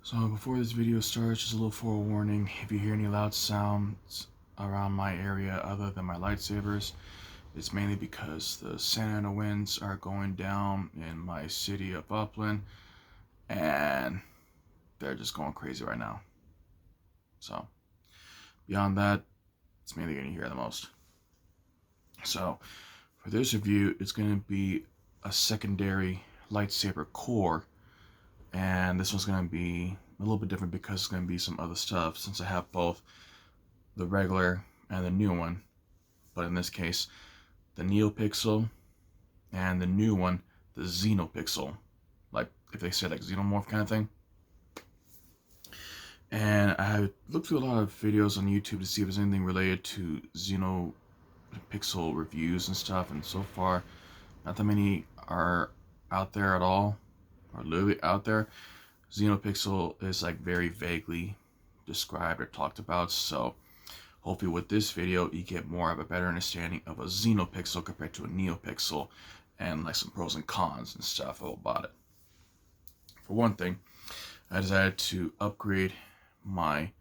So before this video starts, just a little forewarning. If you hear any loud sounds around my area other than my lightsabers, it's mainly because the Santa Ana winds are going down in my city of Upland, and they're just going crazy right now. So beyond that, it's mainly going to hear the most. So for this review, it's going to be a secondary lightsaber core, and this one's going to be a little bit different because it's going to be some other stuff since I have both the regular and the new one. But in this case, the Neopixel and the new one, the Xenopixel. Like if they say like xenomorph kind of thing. And I looked through a lot of videos on YouTube to see if there's anything related to Xenopixel reviews and stuff, and so far not that many are out there at all, or literally out there. Xenopixel is like very vaguely described or talked about, so hopefully with this video you get more of a better understanding of a Xenopixel compared to a Neopixel, and like some pros and cons and stuff about it. For one thing, I decided to upgrade my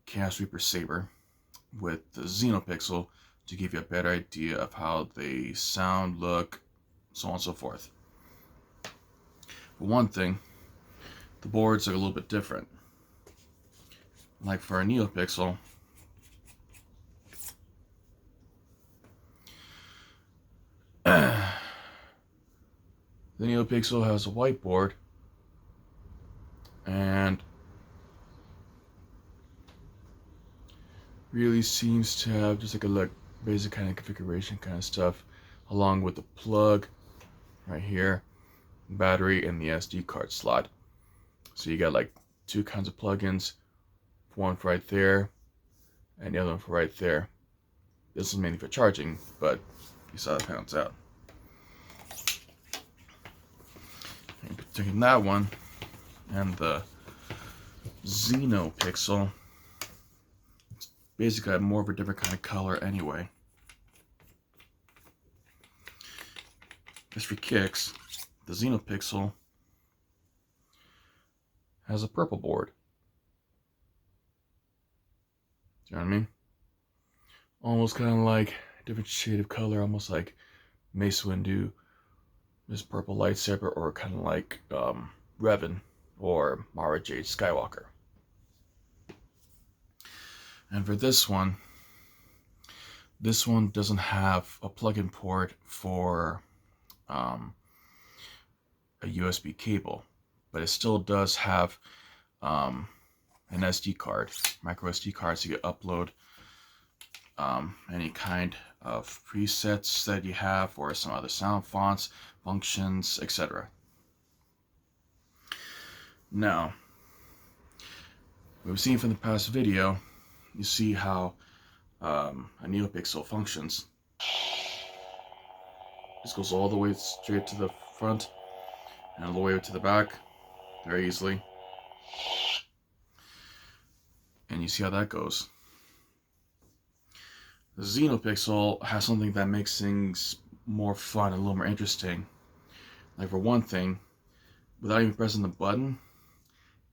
Chaos Reaper Saber with the Xenopixel to give you a better idea of how they sound, look, so on and so forth. For one thing, the boards are a little bit different. Like for a Neopixel, the Neopixel has a white board, and really seems to have just like a basic kind of configuration kind of stuff, along with the plug right here, battery, and the SD card slot. So you got like two kinds of plugins, one for right there and the other one for right there. This is mainly for charging, but you saw the panels out. And taking that one and the Xenopixel, it's basically more of a different kind of color anyway. As for kicks, the Xenopixel has a purple board. Do you know what I mean? Almost kind of like a different shade of color, almost like Mace Windu, this purple lightsaber, or kind of like Revan or Mara Jade Skywalker. And for this one doesn't have a plug-in port for a USB cable, but it still does have an SD card, micro SD card, so you can upload any kind of presets that you have, or some other sound fonts, functions, etc. Now, we've seen from the past video, you see how a Neopixel functions. This goes all the way straight to the front and all the way to the back very easily. And you see how that goes. The Xenopixel has something that makes things more fun, a little more interesting. Like for one thing, without even pressing the button,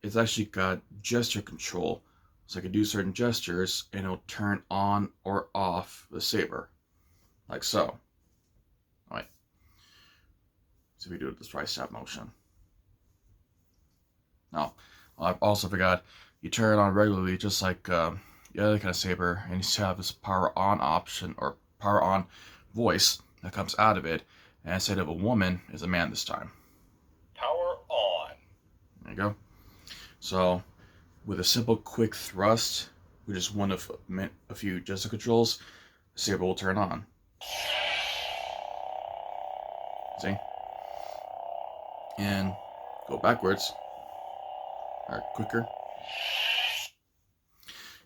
it's actually got gesture control. So I can do certain gestures and it'll turn on or off the saber. Like so. Alright. So we do this right stop motion. Now, I also forgot, you turn it on regularly just like the other kind of saber, and you still have this power on option, or power on voice that comes out of it, and instead of a woman, is a man this time. Power on. There you go. So with a simple quick thrust, which is one of a few gesture controls, the saber will turn on. See? And go backwards, or quicker.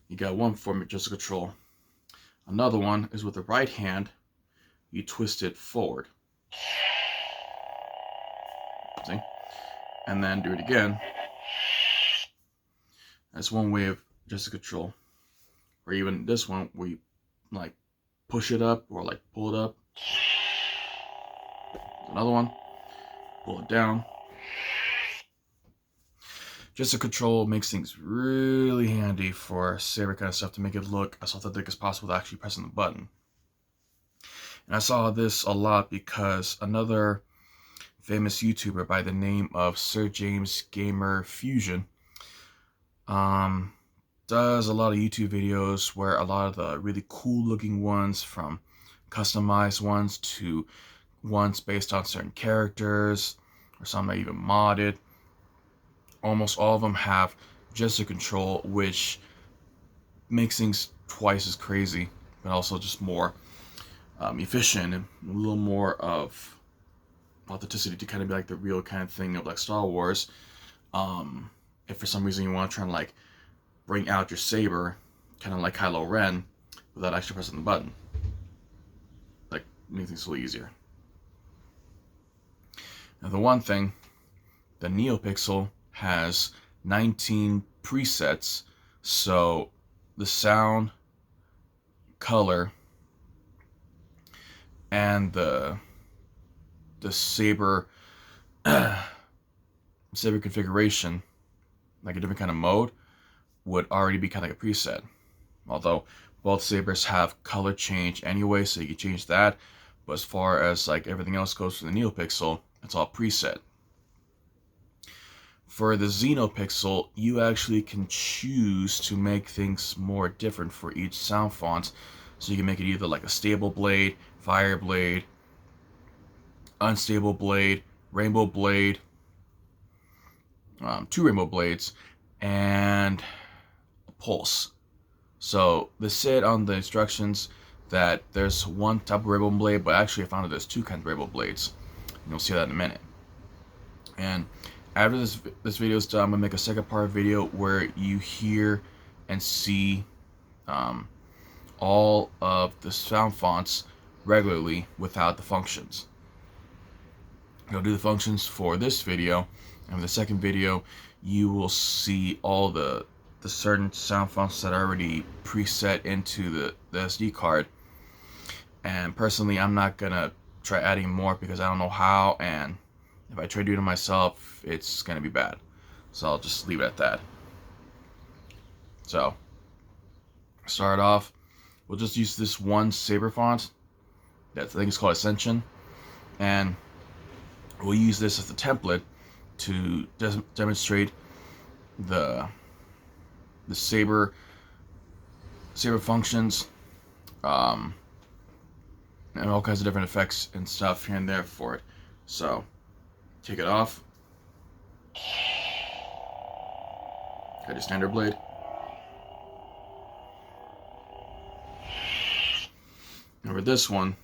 You got one form of gesture control. Another one is with the right hand, you twist it forward. See? And then do it again. That's one way of gesture control. Or even this one where you like push it up or like pull it up. Another one, pull it down. Just the control makes things really handy for saber kind of stuff to make it look as authentic as possible without actually pressing the button. And I saw this a lot because another famous YouTuber by the name of Sir James Gamer Fusion does a lot of YouTube videos where a lot of the really cool looking ones, from customized ones to ones based on certain characters or some that even modded, almost all of them have gesture control, which makes things twice as crazy, but also just more efficient and a little more of authenticity to kind of be like the real kind of thing of like Star Wars. If for some reason you want to try and like bring out your saber, kind of like Kylo Ren, without actually pressing the button, like make things a little easier. Now the one thing, the Xenopixel has 19 presets, so the sound, color, and the saber saber configuration, like a different kind of mode, would already be kind of like a preset. Although both sabers have color change anyway, so you can change that. But as far as like everything else goes for the Xenopixel, it's all preset. For the Xenopixel, you actually can choose to make things more different for each sound font. So you can make it either like a stable blade, fire blade, unstable blade, rainbow blade, 2 rainbow blades, and a pulse. So they said on the instructions that there's one type of rainbow blade, but actually I found that there's 2 kinds of rainbow blades. And you'll see that in a minute. And after this video is done, I'm gonna make a second part video where you hear and see all of the sound fonts regularly without the functions. I'll do the functions for this video, and for the second video you will see all the certain sound fonts that are already preset into the SD card. And personally, I'm not gonna try adding more because I don't know how, and if I try doing it myself, it's gonna be bad. So I'll just leave it at that. So start off, we'll just use this one saber font that I think is called Ascension, and we'll use this as the template to demonstrate the saber functions, and all kinds of different effects and stuff here and there for it. So take it off. Got your standard blade. And for this one,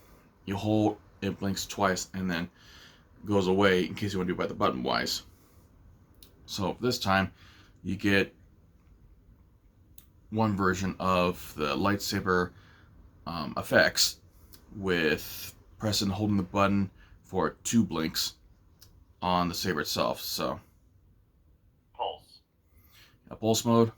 you hold, it blinks twice and then goes away in case you want to do it by the button wise. So this time you get one version of the lightsaber effects with pressing and holding the button for 2 blinks on the saber itself. So Pulse. a pulse mode.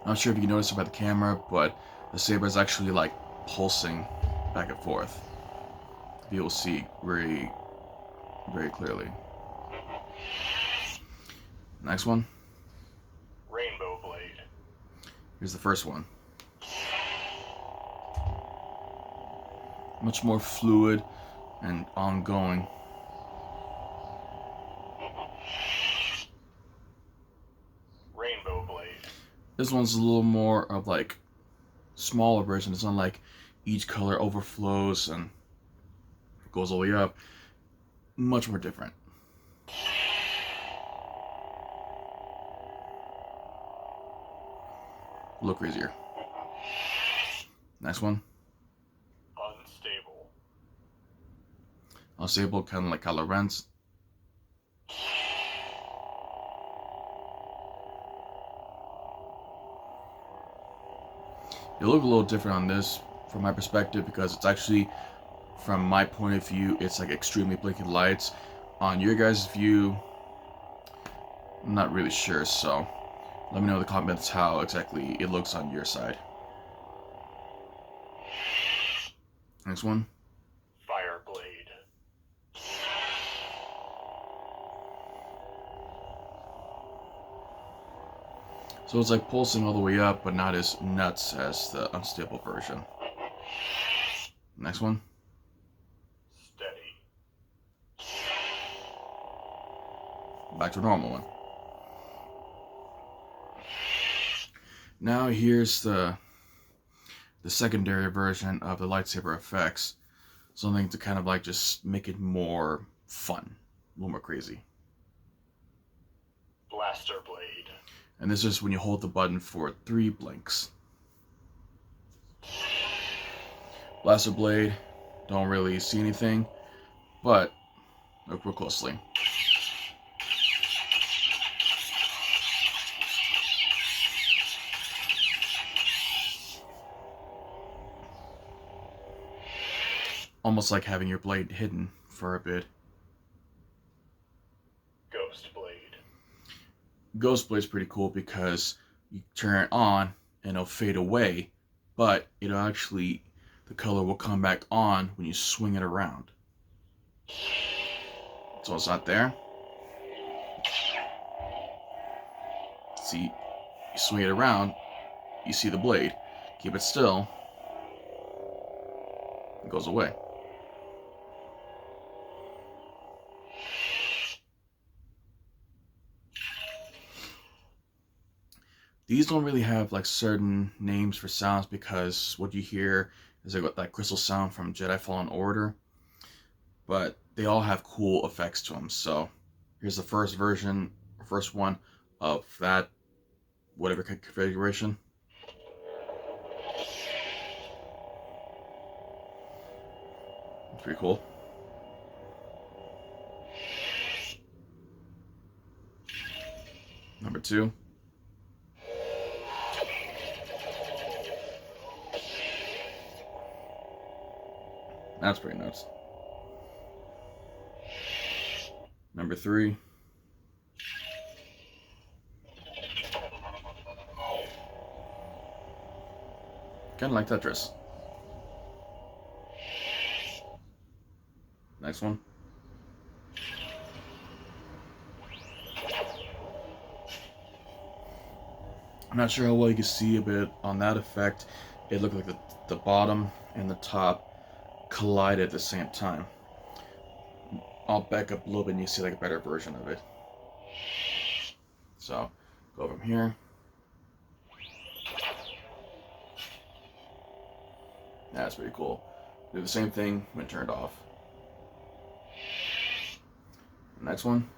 I'm not sure if you can notice it by the camera, but the saber is actually like pulsing back and forth. You'll see very, very clearly. Next one. Rainbow blade. Here's the first one. Much more fluid and ongoing. Rainbow blade. This one's a little more of like smaller version. It's not like each color overflows and goes all the way up. Much more different. A little crazier. Next one. Unstable. Unstable, kind of like Kylo Ren's. It look a little different on this from my perspective because it's actually, from my point of view, it's like extremely blinking lights. On your guys' view, I'm not really sure, so let me know in the comments how exactly it looks on your side. Next one. Fire blade. So it's like pulsing all the way up, but not as nuts as the unstable version. Next one. Steady. Back to a normal one. Now here's the secondary version of the lightsaber effects. Something to kind of like just make it more fun, a little more crazy. Blaster blade. And this is when you hold the button for 3 blinks. Blaster blade, don't really see anything, but look real closely. Almost like having your blade hidden for a bit. Ghost blade. Ghost blade's pretty cool because you turn it on and it'll fade away, but it'll actually, the color will come back on when you swing it around. So it's not there. See, you swing it around, you see the blade. Keep it still, it goes away. These don't really have like certain names for sounds because what you hear is like that crystal sound from Jedi Fallen Order, but they all have cool effects to them. So here's the first one of that whatever configuration. It's pretty cool. Number 2. That's pretty nuts. Number 3. Kind of like Tetris. Next one. I'm not sure how well you can see a bit on that effect. It looked like the bottom and the top collide at the same time. I'll back up a little bit and you see like a better version of it. So, go from here. That's pretty cool. Do the same thing when turned off. Next one.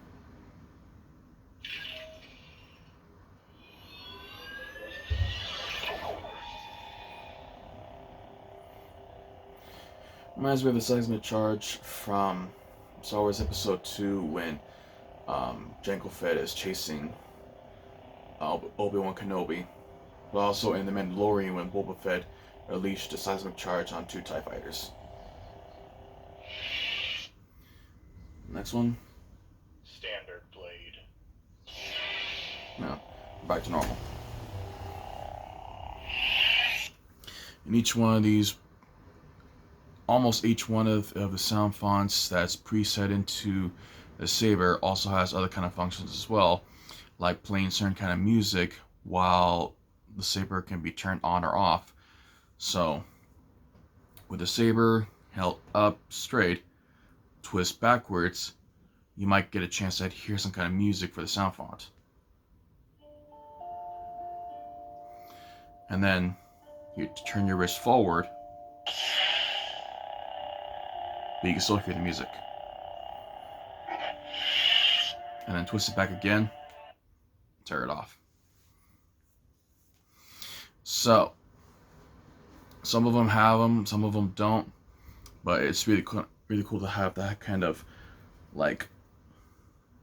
Reminds me of the seismic charge from Star Wars Episode 2 when Jango Fett is chasing Obi-Wan Kenobi, but also in The Mandalorian when Boba Fett unleashed a seismic charge on 2 TIE fighters. Next one. Standard blade. No, back to normal. And each one of these, almost each one of the sound fonts that's preset into the saber also has other kind of functions as well, like playing certain kind of music while the saber can be turned on or off. So with the saber held up straight, twist backwards, you might get a chance to hear some kind of music for the sound font. And then you turn your wrist forward, but you can still hear the music. And then twist it back again, tear it off. So, some of them have them, some of them don't, but it's really cool to have that kind of like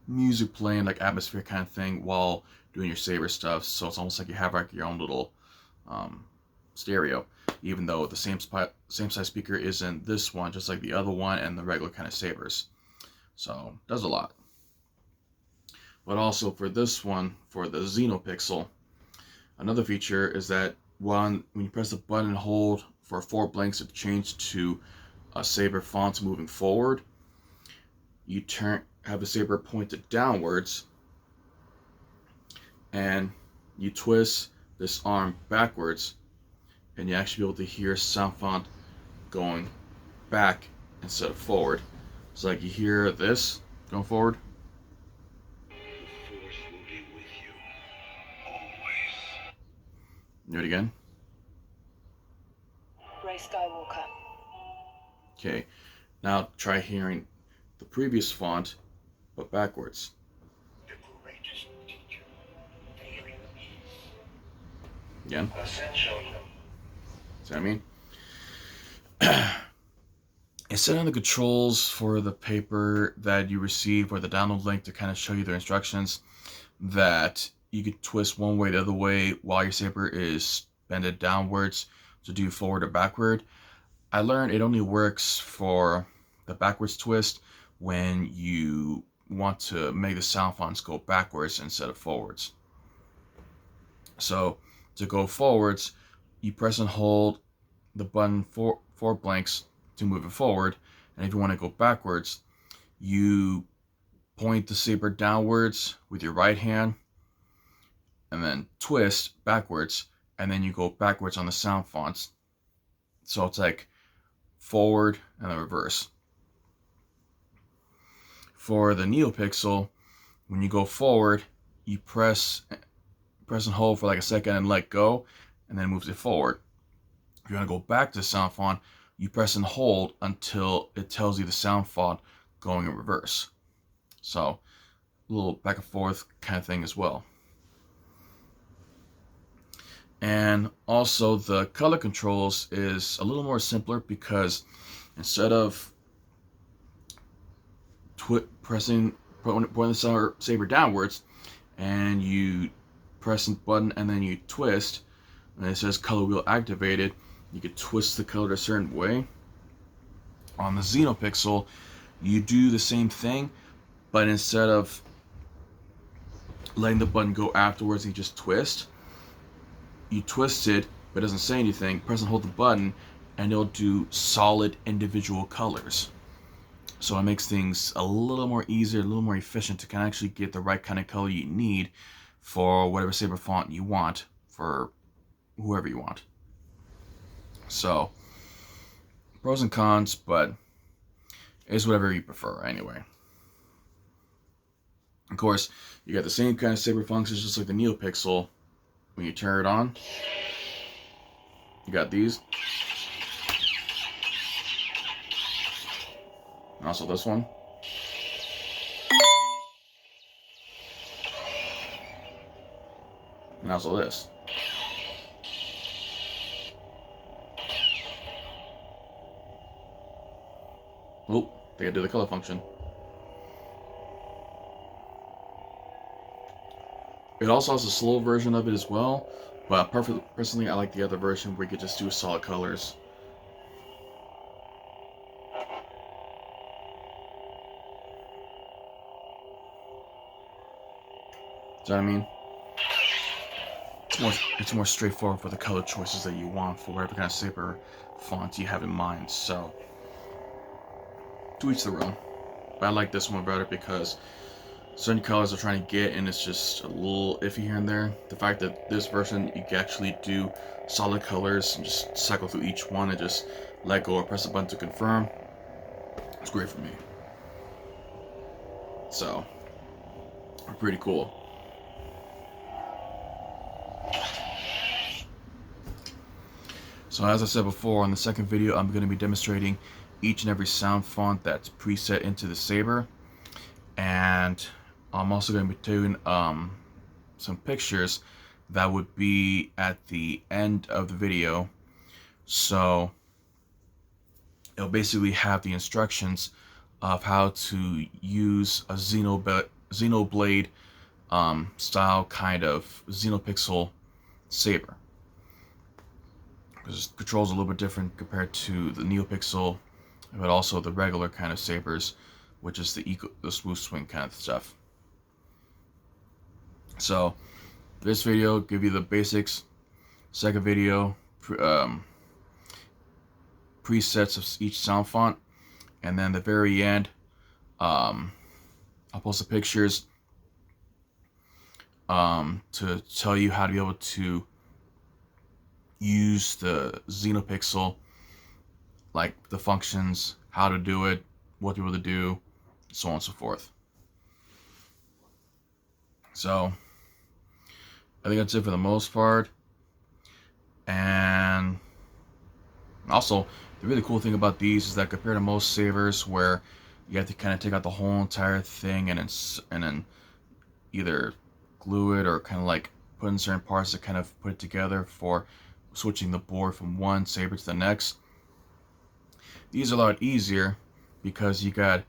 music playing, like atmosphere kind of thing while doing your saber stuff. So it's almost like you have like your own little stereo, even though the same size speaker is in this one, just like the other one and the regular kind of sabers. So it does a lot. But also for this one, for the Xenopixel, another feature is that when you press the button and hold for 4 blinks to change to a saber font moving forward, you have the saber pointed downwards, and you twist this arm backwards, and you actually be able to hear sound font going back instead of forward. So like you hear this going forward. The Force will be with you, always. Do it again. Rey Skywalker. Okay, now try hearing the previous font, but backwards. The greatest teacher there is. Again. Essential. See what I mean? Instead of the controls for the paper that you receive or the download link to kind of show you the instructions that you could twist one way the other way while your saber is bended downwards to do forward or backward, I learned it only works for the backwards twist when you want to make the sound fonts go backwards instead of forwards. So to go forwards, you press and hold the button for blanks to move it forward, and if you want to go backwards, you point the saber downwards with your right hand and then twist backwards, and then you go backwards on the sound fonts. So it's like forward and then reverse. For the NeoPixel, when you go forward, you press and hold for like a second and let go, and then it moves it forward. If you want to go back to the sound font, you press and hold until it tells you the sound font going in reverse. So a little back and forth kind of thing as well. And also the color controls is a little more simpler because instead of pointing the saber downwards and you press the button and then you twist, and it says color wheel activated, you could twist the color a certain way. On the Xenopixel, you do the same thing, but instead of letting the button go afterwards, you just twist. You twist it, but it doesn't say anything. Press and hold the button, and it'll do solid individual colors. So it makes things a little more easier, a little more efficient to kind of actually get the right kind of color you need for whatever saber font you want for whoever you want. So, pros and cons, but it's whatever you prefer anyway. Of course, you got the same kind of saber functions just like the NeoPixel. When you turn it on, you got these. And also this one. And also this. Oh, they gotta do the color function. It also has a slow version of it as well, but personally I like the other version where you could just do solid colors. Do you know what I mean? It's more straightforward for the color choices that you want for whatever kind of saber font you have in mind, so to each their own. But I like this one better because certain colors I'm trying to get, and it's just a little iffy here and there. The fact that this version you can actually do solid colors and just cycle through each one and just let go or press the button to confirm, it's great for me. So, pretty cool. So as I said before, in the second video I'm going to be demonstrating each and every sound font that's preset into the saber, and I'm also going to be doing some pictures that would be at the end of the video. So it'll basically have the instructions of how to use a Xenoblade style kind of Xenopixel saber. Because the controls are a little bit different compared to the NeoPixel, but also the regular kind of sabers, which is the smooth swing kind of stuff. So this video give you the basics. Second video, presets of each sound font, and then the very end, I'll post the pictures to tell you how to be able to use the Xenopixel, like the functions, how to do it, what to be able to do, so on and so forth. So I think that's it for the most part. And also, the really cool thing about these is that compared to most sabers where you have to kind of take out the whole entire thing and then either glue it or kind of like put in certain parts to kind of put it together for switching the board from one saber to the next, these are a lot easier because you got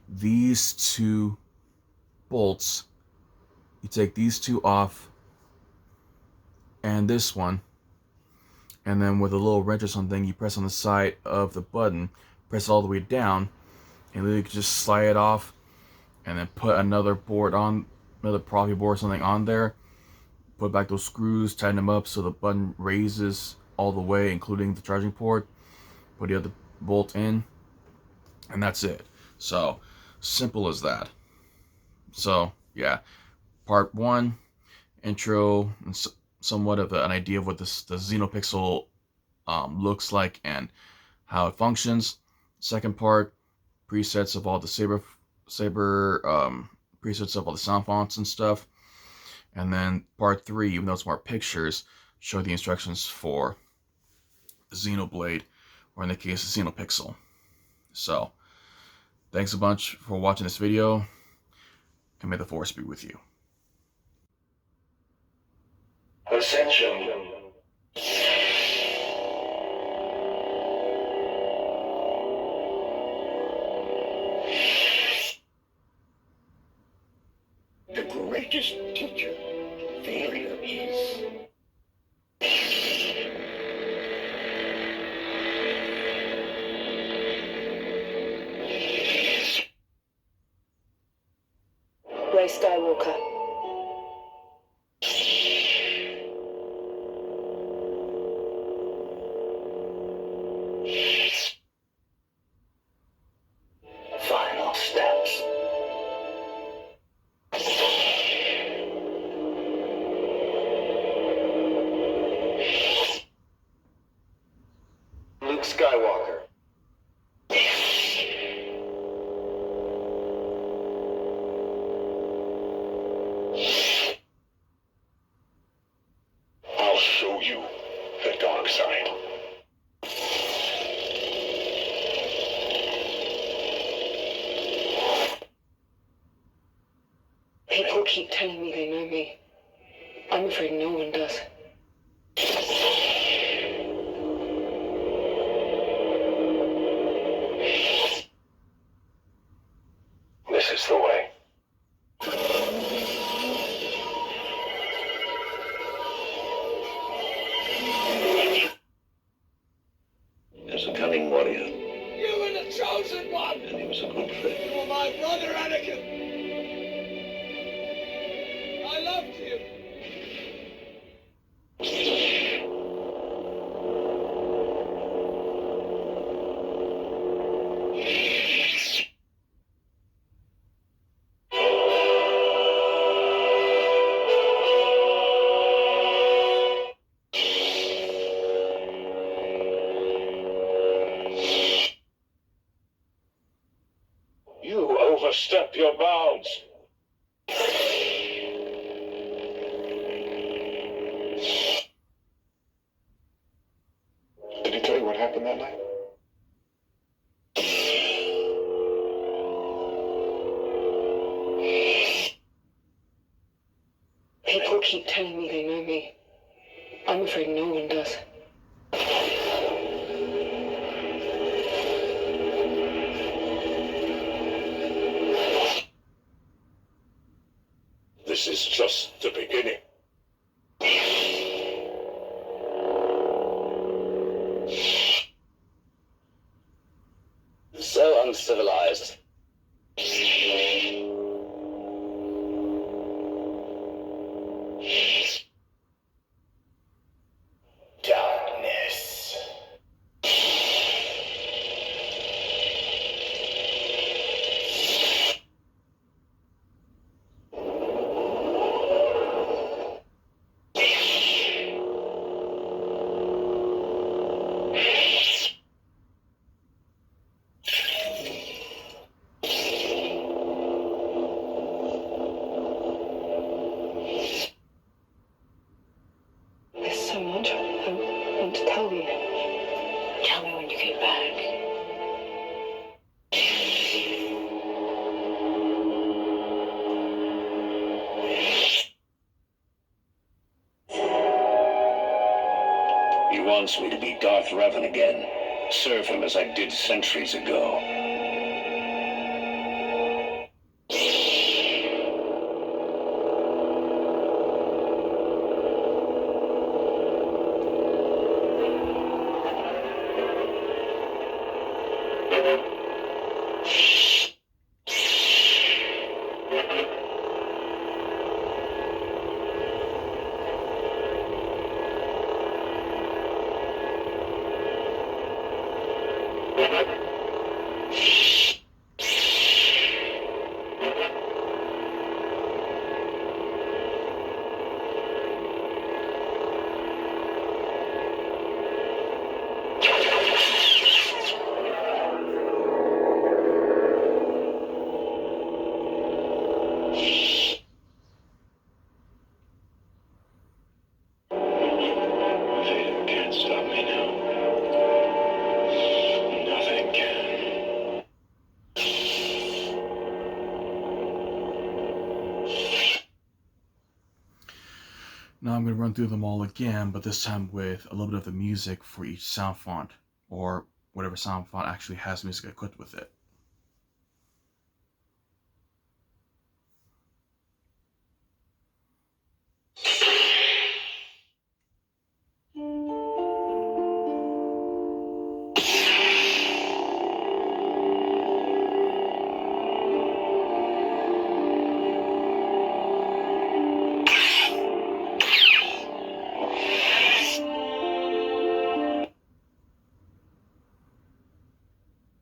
these two bolts. You take these two off and this one, and then with a little wrench or something, you press on the side of the button, press it all the way down, and then you can just slide it off, and then put another board on, another Proffieboard or something on there, put back those screws, tighten them up so the button raises all the way, including the charging port, put the other bolt in, and that's it. So, simple as that. So, yeah, part 1, intro, and somewhat of an idea of what the Xenopixel looks like and how it functions. Second part, presets of all the saber presets of all the sound fonts and stuff. And then part 3, even though it's more pictures, show the instructions for the Xenoblade, or in the case, the Xenopixel. So, thanks a bunch for watching this video, and may the Force be with you. Ascension. The greatest teacher failure is. Rey Skywalker. Final steps. Luke Skywalker. I'll show you the dark side. People keep telling me they know me. I'm afraid no one does. This is the way. There's a cunning warrior, You were the chosen one! and he was a good friend. You were my brother, Anakin! I loved you! You overstep your bounds. Did he tell you what happened that night? People keep telling me they know me. I'm afraid no one does. This is just the beginning. So uncivilized. Darkness. wants me to be Darth Revan again. Serve him as I did centuries ago. Now I'm going to run through them all again, but this time with a little bit of the music for each sound font, or whatever sound font actually has music equipped with it.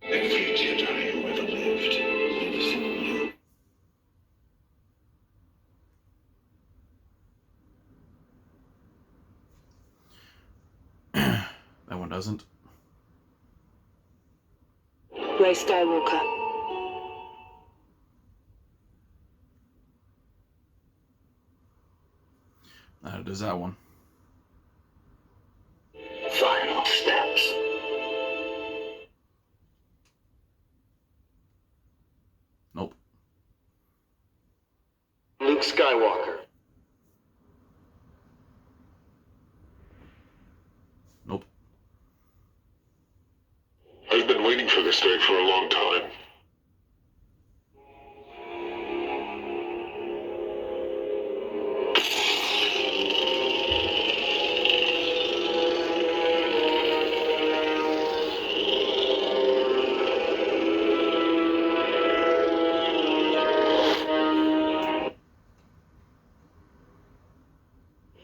Every Jedi who ever lived lives in you. That one doesn't. Ray Skywalker. It does that one. Final steps. Nope. Luke Skywalker. Nope. I've been waiting for this day for a long time.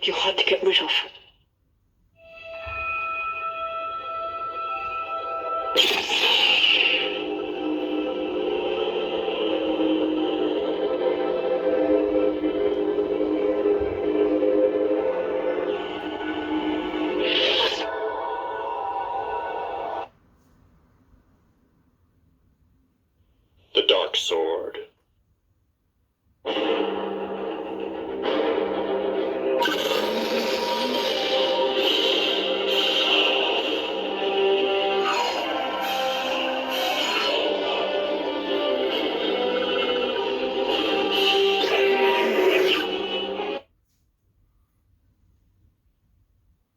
You're hard to get rid of. The Dark Sword.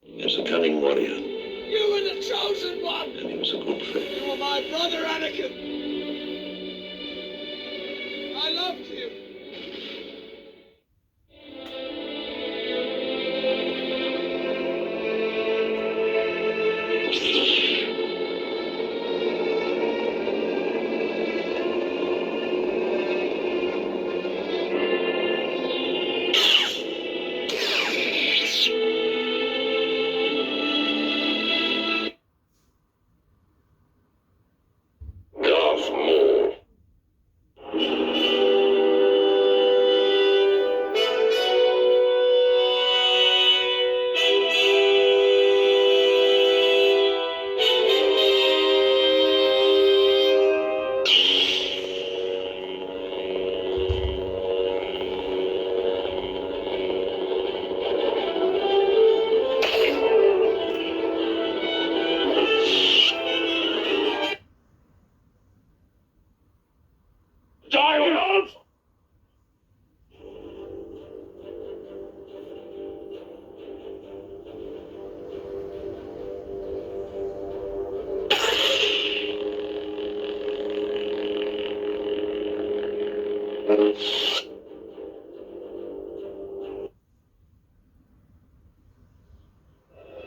He was a cunning warrior, You were the chosen one! and he was a good friend. You were my brother Anakin! I loved you! Darth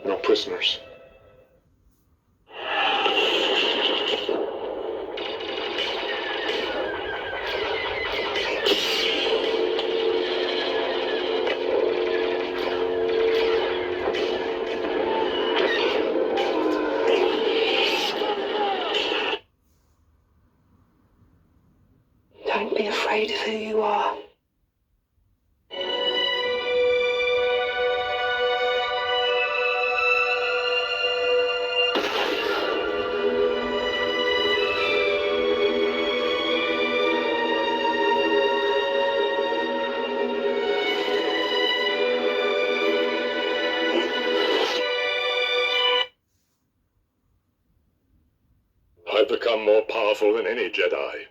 No prisoners. Don't be afraid of who you are. I've become more powerful than any Jedi.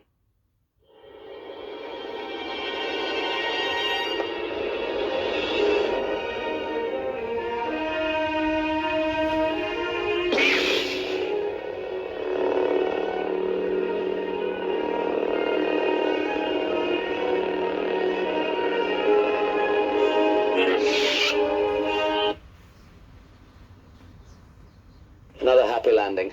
Another happy landing.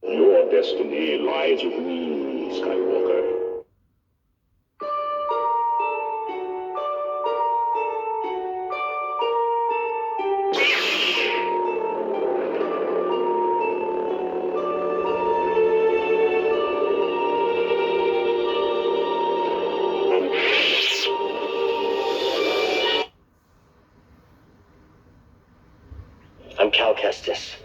Your destiny lies with me, Skywalker. I'm Cal Kestis.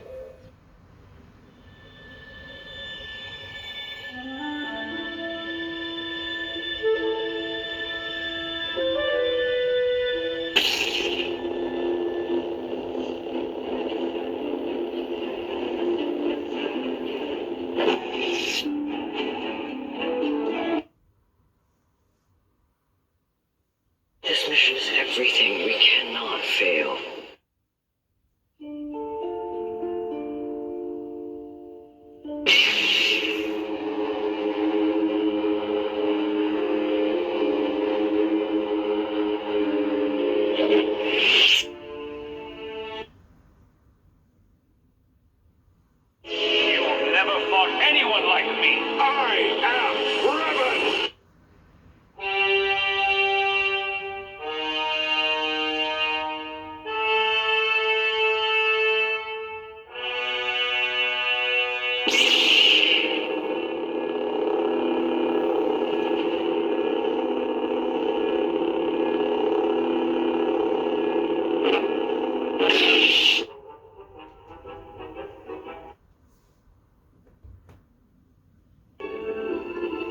This mission is everything. We cannot fail. You've never fought anyone like me. I am Revan!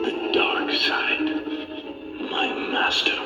The dark side, my master.